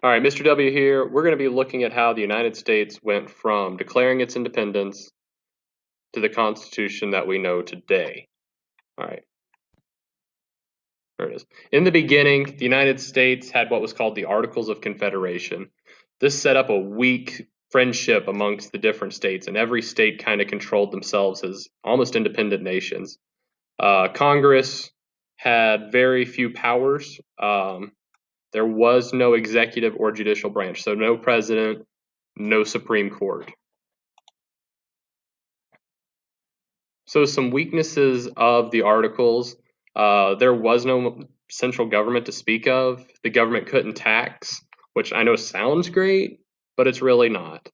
All right, Mr. W here. We're going to be looking at how the United States went from declaring its independence to the Constitution that we know today. All right, there it is. In the beginning, the United States had what was called the Articles of Confederation. This set up a weak friendship amongst the different states, and every state kind of controlled themselves as almost independent nations. Congress had very few powers. There was no executive or judicial branch, so no president, no Supreme Court. So some weaknesses of the articles, there was no central government to speak of. The government couldn't tax, which I know sounds great, but it's really not.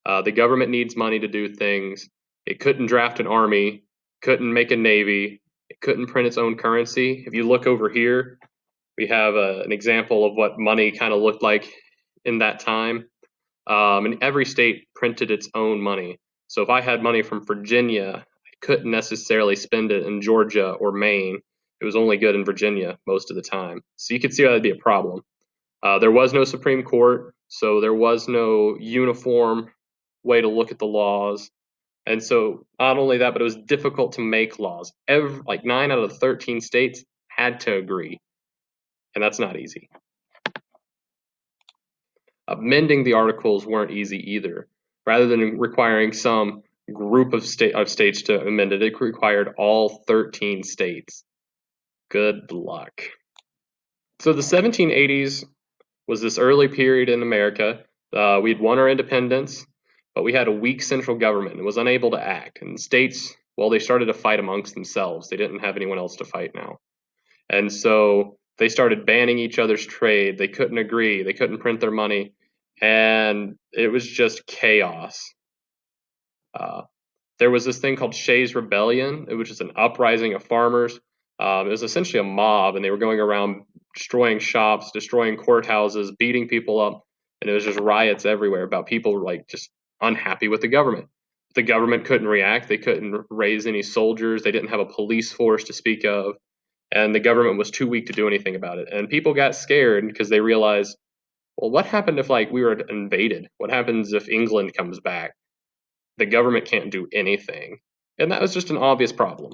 The government needs money to do things. It couldn't draft an army, couldn't make a navy, it couldn't print its own currency. If you look over here, we have an example of what money kind of looked like in that time. And every state printed its own money. So if I had money from Virginia, I couldn't necessarily spend it in Georgia or Maine. It was only good in Virginia most of the time. So you could see how that'd be a problem. There was no Supreme Court, so there was no uniform way to look at the laws. And so not only that, but it was difficult to make laws. Like 9 out of the 13 states had to agree, and that's not easy. Amending the articles weren't easy either. Rather than requiring some group of states to amend it, it required all 13 states. Good luck. So the 1780s was this early period in America. We'd won our independence, but we had a weak central government and was unable to act. And states, well, they started to fight amongst themselves. They didn't have anyone else to fight now. And so they started banning each other's trade. They couldn't agree. They couldn't print their money. And it was just chaos. There was this thing called Shays' Rebellion, which is an uprising of farmers. It was essentially a mob, and they were going around destroying shops, destroying courthouses, beating people up, and it was just riots everywhere about people like just unhappy with the government. The government couldn't react. They couldn't raise any soldiers. They didn't have a police force to speak of, and the government was too weak to do anything about it. And people got scared because they realized, well, what happened if like we were invaded? What happens if England comes back? The government can't do anything. And that was just an obvious problem.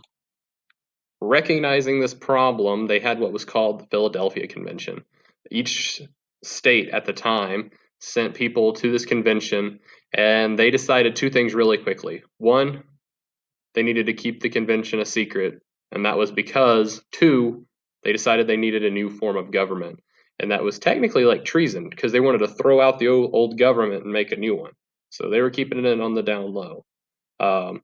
Recognizing this problem, they had what was called the Philadelphia Convention. Each state at the time sent people to this convention, and they decided two things really quickly. One, they needed to keep the convention a secret, and that was because, two, they decided they needed a new form of government. And that was technically like treason because they wanted to throw out the old government and make a new one. So they were keeping it on the down low. Um,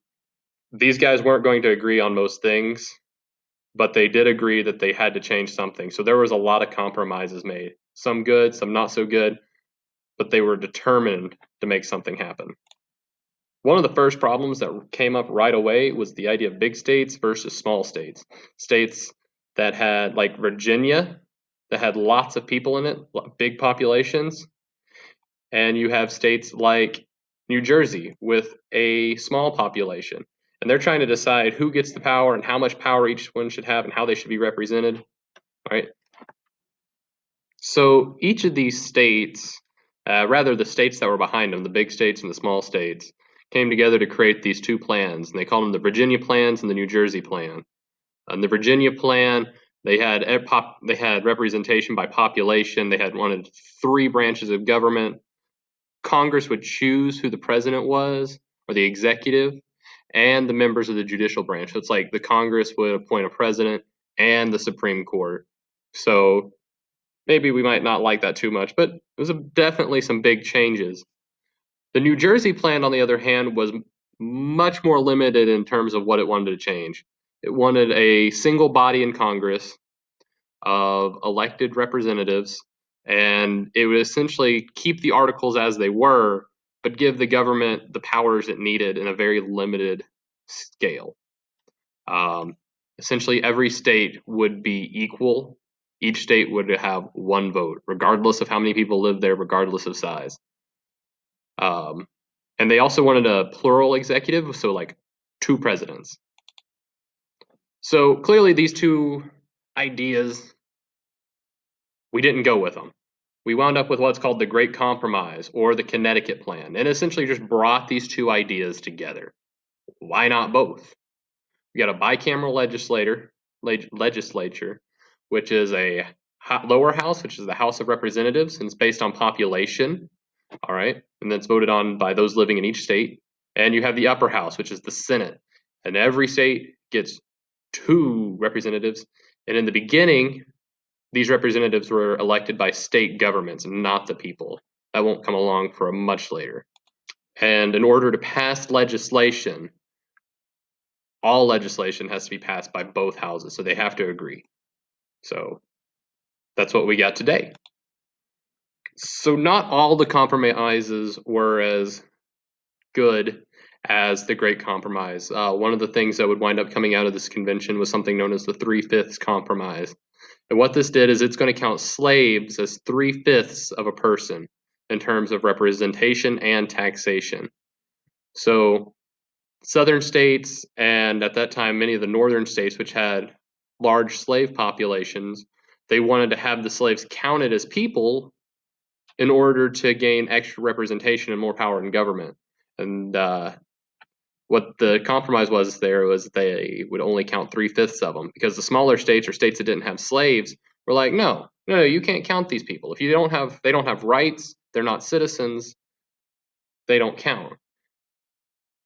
these guys weren't going to agree on most things, but they did agree that they had to change something. So there was a lot of compromises made, some good, some not so good, but they were determined to make something happen. One of the first problems that came up right away was the idea of big states versus small states. States that had, like Virginia, that had lots of people in it, big populations, and you have states like New Jersey with a small population. And they're trying to decide who gets the power and how much power each one should have and how they should be represented. Right? So each of these states, rather the states that were behind them, the big states and the small states, came together to create these two plans. And they called them the Virginia plans and the New Jersey plan. On the Virginia plan, they had representation by population. They had wanted three branches of government. Congress would choose who the president was or the executive and the members of the judicial branch. So it's like the Congress would appoint a president and the Supreme Court. So maybe we might not like that too much, but it was definitely some big changes. The New Jersey plan, on the other hand, was much more limited in terms of what it wanted to change. It wanted a single body in Congress of elected representatives, and it would essentially keep the articles as they were, but give the government the powers it needed in a very limited scale. Um, Essentially, every state would be equal. Each state would have one vote, regardless of how many people live there, regardless of size. Um, and they also wanted a plural executive, so like two presidents. So clearly, these two ideas, we didn't go with them. we wound up with what's called the Great Compromise or the Connecticut Plan, and essentially just brought these two ideas together. Why not both? We got a bicameral legislature, which is a lower house, which is the House of Representatives, and it's based on population. All right, and then it's voted on by those living in each state. And you have the upper house, which is the Senate, and every state gets 2 representatives. And in the beginning, these representatives were elected by state governments, not the people. That won't come along for much later. And in order to pass legislation, all legislation has to be passed by both houses, so they have to agree. So that's what we got today. So not all the compromises were as good as the Great Compromise. One of the things that would wind up coming out of this convention was something known as the 3/5 Compromise. And what this did is it's going to count slaves as 3/5 of a person in terms of representation and taxation. So southern states, and at that time many of the northern states, which had large slave populations, they wanted to have the slaves counted as people in order to gain extra representation and more power in government. And what the compromise was there was they would only count 3/5 of them, because the smaller states or states that didn't have slaves were like, no, you can't count these people. If they don't have rights, they're not citizens, they don't count.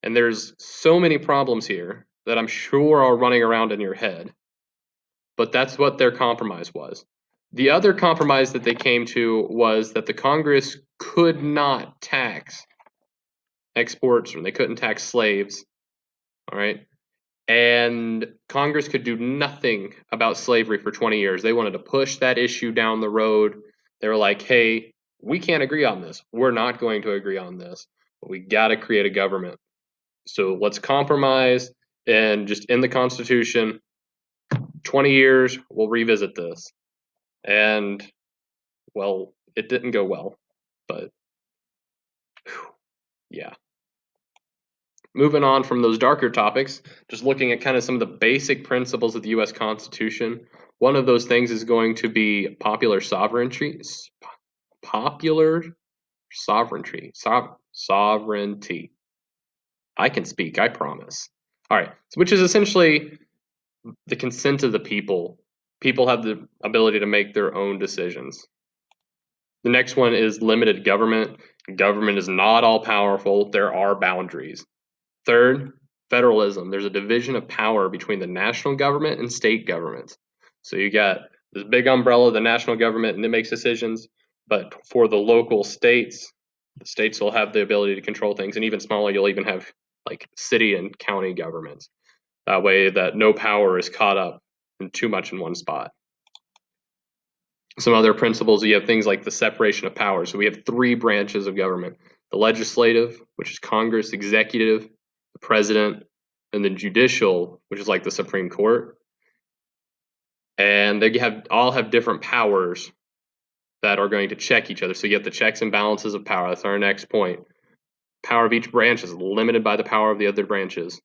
And there's so many problems here that I'm sure are running around in your head, but that's what their compromise was. The other compromise that they came to was that the Congress could not tax exports, or they couldn't tax slaves, all right? And Congress could do nothing about slavery for 20 years. They wanted to push that issue down the road. They were like, hey, we can't agree on this. We're not going to agree on this, but we got to create a government. So let's compromise and just in the Constitution, 20 years, we'll revisit this. And, well, it didn't go well, but yeah. Moving on from those darker topics, just looking at kind of some of the basic principles of the U.S. Constitution. One of those things is going to be popular sovereignty. Popular sovereignty. Sovereignty. I can speak, I promise. All right, which is essentially the consent of the people. People have the ability to make their own decisions. The next one is limited government. Government is not all powerful. There are boundaries. Third, federalism. There's a division of power between the national government and state governments. So you got this big umbrella, the national government, and it makes decisions. But for the local states, the states will have the ability to control things. And even smaller, you'll even have like city and county governments. That way that no power is caught up in too much in one spot. Some other principles, you have things like the separation of powers. So we have 3 branches of government: the legislative, which is Congress; executive, the president; and the judicial, which is like the Supreme Court. And they all have different powers that are going to check each other. So you have the checks and balances of power. That's our next point. Power of each branch is limited by the power of the other branches.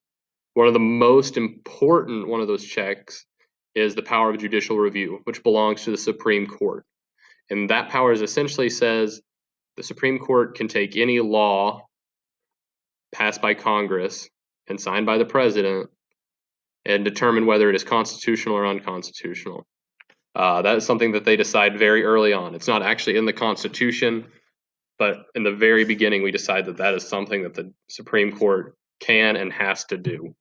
One of the most important one of those checks is the power of judicial review, which belongs to the Supreme Court. And that power essentially says the Supreme Court can take any law passed by Congress and signed by the president and determine whether it is constitutional or unconstitutional. That is something that they decide very early on. It's not actually in the Constitution, but in the very beginning, we decide that that is something that the Supreme Court can and has to do.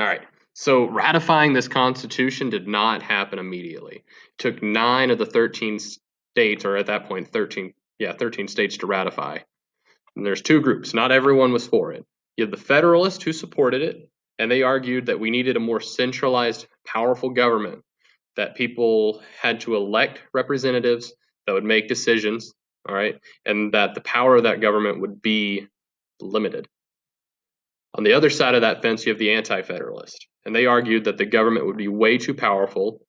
All right. So ratifying this Constitution did not happen immediately. It took 9 of the 13 states, or at that point 13 states to ratify. And there's 2 groups. Not everyone was for it. You have the Federalists who supported it, and they argued that we needed a more centralized, powerful government, that people had to elect representatives that would make decisions, all right, and that the power of that government would be limited. On the other side of that fence, you have the Anti-Federalist, and they argued that the government would be way too powerful.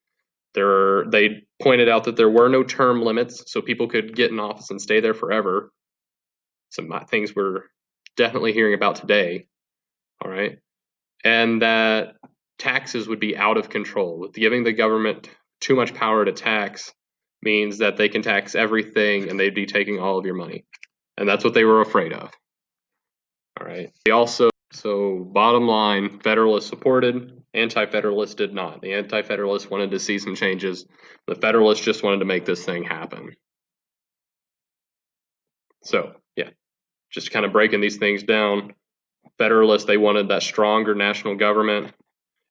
They pointed out that there were no term limits, so people could get in office and stay there forever. Some things we're definitely hearing about today, all right? And that taxes would be out of control. With giving the government too much power to tax means that they can tax everything and they'd be taking all of your money. And that's what they were afraid of. All right. They also, so bottom line, Federalists supported, Anti-Federalists did not. The Anti-Federalists wanted to see some changes. The Federalists just wanted to make this thing happen. So, yeah, just kind of breaking these things down. Federalists, they wanted that stronger national government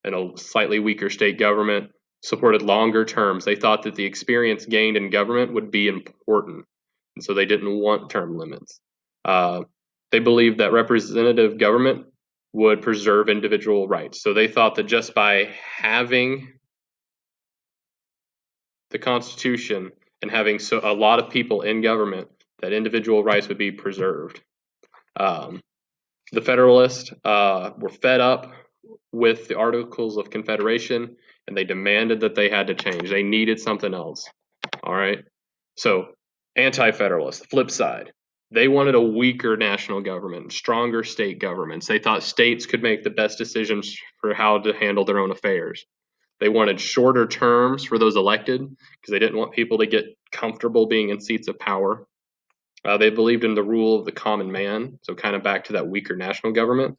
and a slightly weaker state government, supported longer terms. They thought that the experience gained in government would be important, and so they didn't want term limits. They believed that representative government would preserve individual rights. So they thought that just by having the Constitution and having a lot of people in government, that individual rights would be preserved. The Federalists were fed up with the Articles of Confederation, and they demanded that they had to change. They needed something else. All right. So, Anti-Federalists, the flip side, they wanted a weaker national government, stronger state governments. They thought states could make the best decisions for how to handle their own affairs. They wanted shorter terms for those elected because they didn't want people to get comfortable being in seats of power. They believed in the rule of the common man, so kind of back to that weaker national government,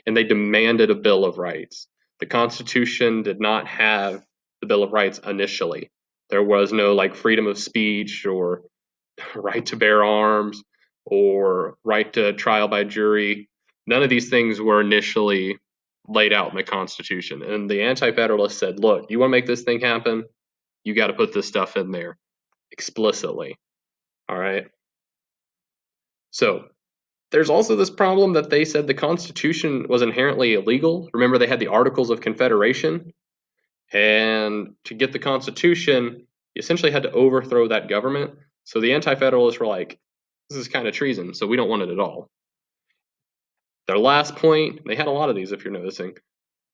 and they demanded a Bill of Rights. The Constitution did not have the Bill of Rights initially. There was no like freedom of speech or right to bear arms or right to trial by jury. None of these things were initially laid out in the Constitution. And the Anti-Federalists said, look, you want to make this thing happen? You got to put this stuff in there explicitly. All right. So there's also this problem that they said the Constitution was inherently illegal. Remember, they had the Articles of Confederation. And to get the Constitution, you essentially had to overthrow that government. So the Anti-Federalists were like, this is kind of treason, so we don't want it at all. Their last point, they had a lot of these if you're noticing,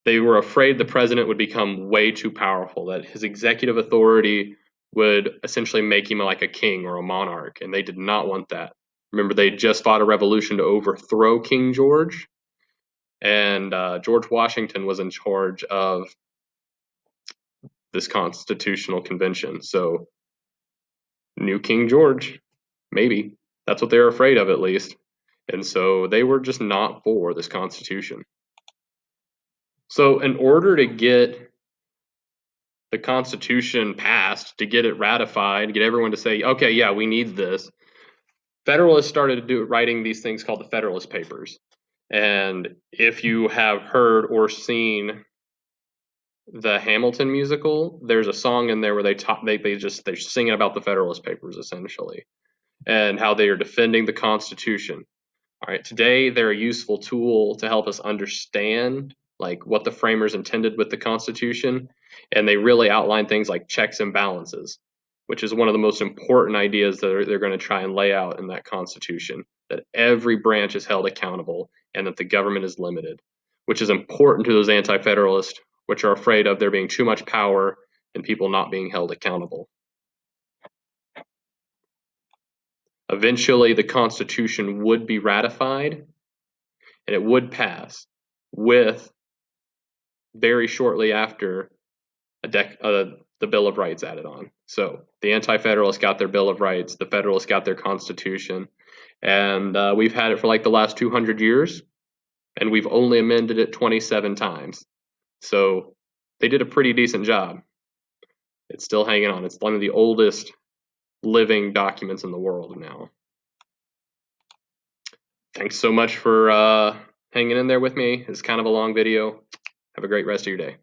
they were afraid the president would become way too powerful, that his executive authority would essentially make him like a king or a monarch, and they did not want that. Remember, they just fought a revolution to overthrow King George, and George Washington was in charge of this constitutional convention. So, new King George, maybe. That's what they were afraid of, at least. And so they were just not for this Constitution. So, in order to get the Constitution passed, to get it ratified, get everyone to say, okay, yeah, we need this, Federalists started writing these things called the Federalist Papers. And if you have heard or seen the Hamilton musical, there's a song in there where they're singing about the Federalist Papers essentially, and how they are defending the Constitution. All right, today they're a useful tool to help us understand like what the framers intended with the Constitution, and they really outline things like checks and balances, which is one of the most important ideas that they're going to try and lay out in that Constitution, that every branch is held accountable and that the government is limited, which is important to those Anti-Federalists, which are afraid of there being too much power and people not being held accountable. Eventually, the Constitution would be ratified and it would pass, with very shortly after the Bill of Rights added on. So the Anti-Federalists got their Bill of Rights, the Federalists got their Constitution, and we've had it for like the last 200 years, and we've only amended it 27 times. So they did a pretty decent job. It's still hanging on. It's one of the oldest living documents in the world now. Thanks so much for hanging in there with me. It's kind of a long video. Have a great rest of your day.